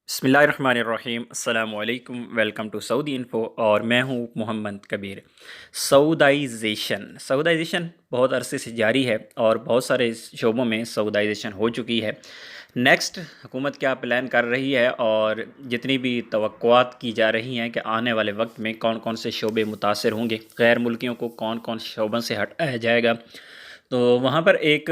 बिस्मिल्लाहिर्रहमानिर्रहीम अस्सलाम वालेकुम वेलकम टू सऊदी इन्फो और मैं हूँ मोहम्मद कबीर। सऊदाइजेशन बहुत अरसे से जारी है और बहुत सारे शोबों में सऊदाइजेशन हो चुकी है। नेक्स्ट हुकूमत क्या प्लान कर रही है और जितनी भी तवक्कुआत की जा रही हैं कि आने वाले वक्त में कौन कौन से शोबे मुतासर होंगे, गैर मुल्कियों को कौन कौन शोबों से हटाया जाएगा, तो वहाँ पर एक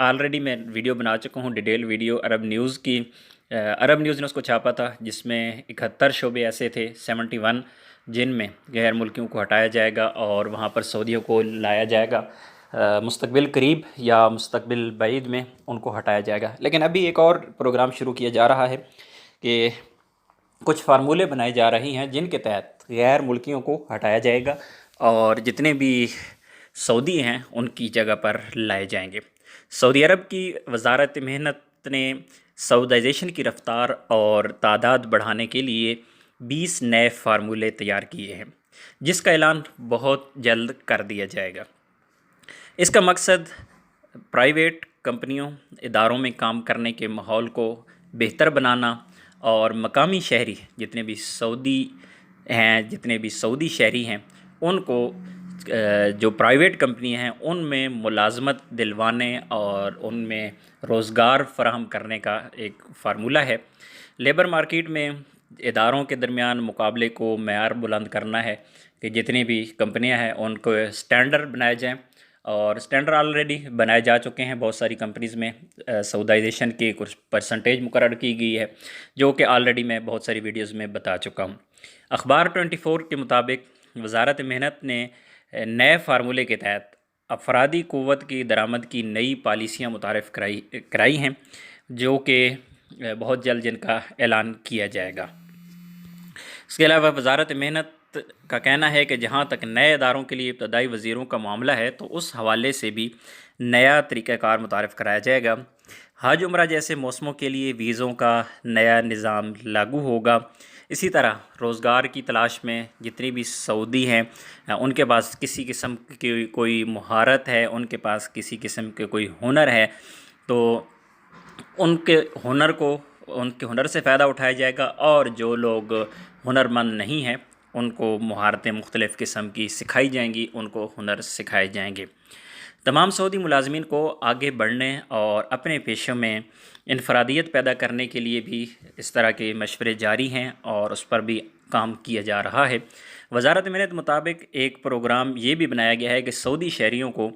ऑलरेडी मैं वीडियो बना चुका हूँ, डिटेल वीडियो अरब न्यूज़ की। अरब न्यूज़ ने उसको छापा था जिसमें 71 शोबे ऐसे थे 71 जिनमें गैर मुल्कियों को हटाया जाएगा और वहाँ पर सऊदियों को लाया जाएगा। मुस्तकबिल करीब या मुस्तकबिल بعید में उनको हटाया जाएगा। लेकिन अभी एक और प्रोग्राम शुरू किया जा रहा है कि कुछ फार्मूले बनाए जा रही हैं जिनके तहत गैर मुल्कियों को हटाया जाएगा और जितने भी सऊदी हैं उनकी जगह पर लाए जाएंगे। सऊदी अरब की वजारत मेहनत ने सऊदाइजेशन की रफ्तार और तादाद बढ़ाने के लिए 20 नए फार्मूले तैयार किए हैं जिसका ऐलान बहुत जल्द कर दिया जाएगा। इसका मकसद प्राइवेट कंपनियों इदारों में काम करने के माहौल को बेहतर बनाना और मकामी शहरी जितने भी सऊदी शहरी हैं उनको जो प्राइवेट कंपनी हैं उनमें मुलाजमत दिलवाने और उनमें रोज़गार फराहम करने का एक फार्मूला है। लेबर मार्केट में इदारों के दरमियान मुकाबले को मेयार बुलंद करना है कि जितनी भी कंपनियां हैं उनको स्टैंडर्ड बनाए जाएं और स्टैंडर्ड ऑलरेडी बनाए जा चुके हैं। बहुत सारी कंपनीज़ में सऊदाइजेशन की कुछ परसेंटेज मुकर्रर की गई है जो कि ऑलरेडी मैं बहुत सारी वीडियोज़ में बता चुका हूँ। अखबार 24 के मुताबिक वजारत मेहनत ने नए फार्मूले के तहत अफरादी क़ुव्वत की दरामद की नई पॉलिसियाँ मुतारफ़ कराई हैं जो कि बहुत जल्द जिनका ऐलान किया जाएगा। इसके अलावा वजारत मेहनत का कहना है कि जहाँ तक नए इदारों के लिए इब्तदाई वज़ीरों का मामला है तो उस हवाले से भी नया तरीक़ाकार मुतारफ़ कराया जाएगा। हज उम्रा जैसे मौसमों के लिए वीज़ों का नया निज़ाम लागू होगा। इसी तरह रोज़गार की तलाश में जितनी भी सऊदी हैं उनके पास किसी किस्म की कोई महारत है, उनके पास किसी किस्म के कोई हुनर है, तो उनके हुनर से फ़ायदा उठाया जाएगा और जो लोग हुनरमंद नहीं हैं उनको महारतें मुख्तलिफ़ किस्म की सिखाई जाएंगी, उनको हुनर सिखाए जाएंगे। तमाम सऊदी मुलाजमीन को आगे बढ़ने और अपने पेशों में इनफरादियत पैदा करने के लिए भी इस तरह के मशवरे जारी हैं और उस पर भी काम किया जा रहा है। वजारत मेहनत मुताबिक एक प्रोग्राम ये भी बनाया गया है कि सऊदी शहरियों को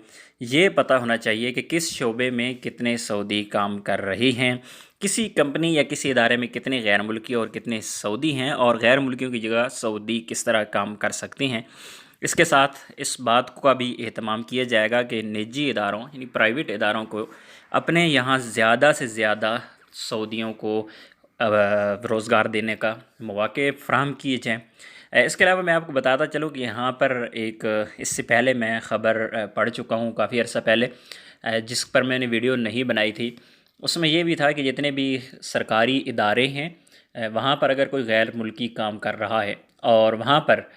ये पता होना चाहिए कि किस शोबे में कितने सऊदी काम कर रहे हैं, किसी कंपनी या किसी इदारे में कितने गैर मुल्की और कितने सऊदी हैं और गैर मुल्कियों की जगह सऊदी किस तरह काम कर सकते हैं। इसके साथ इस बात का भी एहतमाम किया जाएगा कि निजी इदारों यानी प्राइवेट इदारों को अपने यहाँ ज़्यादा से ज़्यादा सऊदियों को रोज़गार देने का मौक़े फ़राहम किए जाएँ। इसके अलावा मैं आपको बताता चलूँ कि यहाँ पर एक इससे पहले मैं ख़बर पढ़ चुका हूँ काफ़ी अर्सा पहले, जिस पर मैंने वीडियो नहीं बनाई थी। उसमें ये भी था कि जितने भी सरकारी इदारे हैं वहाँ पर अगर कोई गैर मुल्की काम कर रहा है और वहाँ पर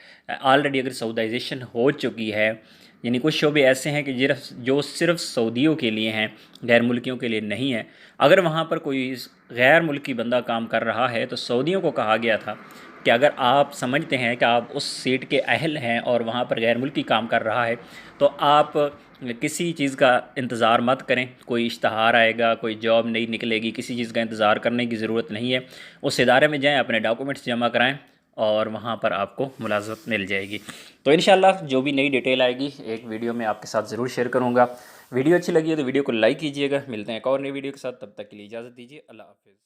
ऑलरेडी अगर सऊदाइजेशन हो चुकी है, यानी कुछ शोबे ऐसे हैं कि जो सिर्फ़ सऊदियों के लिए हैं, गैर मुल्कियों के लिए नहीं है। अगर वहाँ पर कोई गैर मुल्की बंदा काम कर रहा है तो सऊदियों को कहा गया था कि अगर आप समझते हैं कि आप उस सीट के अहल हैं और वहाँ पर गैर मुल्की काम कर रहा है तो आप किसी चीज़ का इंतज़ार मत करें। कोई इश्तहार आएगा, कोई जॉब नहीं निकलेगी, किसी चीज़ का इंतज़ार करने की ज़रूरत नहीं है। उस इदारे में जाएं, अपने डॉक्यूमेंट्स जमा कराएं और वहाँ पर आपको मुलाज़मत मिल जाएगी। तो इंशाल्लाह जो भी नई डिटेल आएगी एक वीडियो में आपके साथ ज़रूर शेयर करूँगा। वीडियो अच्छी लगी है तो वीडियो को लाइक कीजिएगा। मिलते हैं एक और नई वीडियो के साथ, तब तक के लिए इजाज़त दीजिए। अल्लाह हाफ़िज़।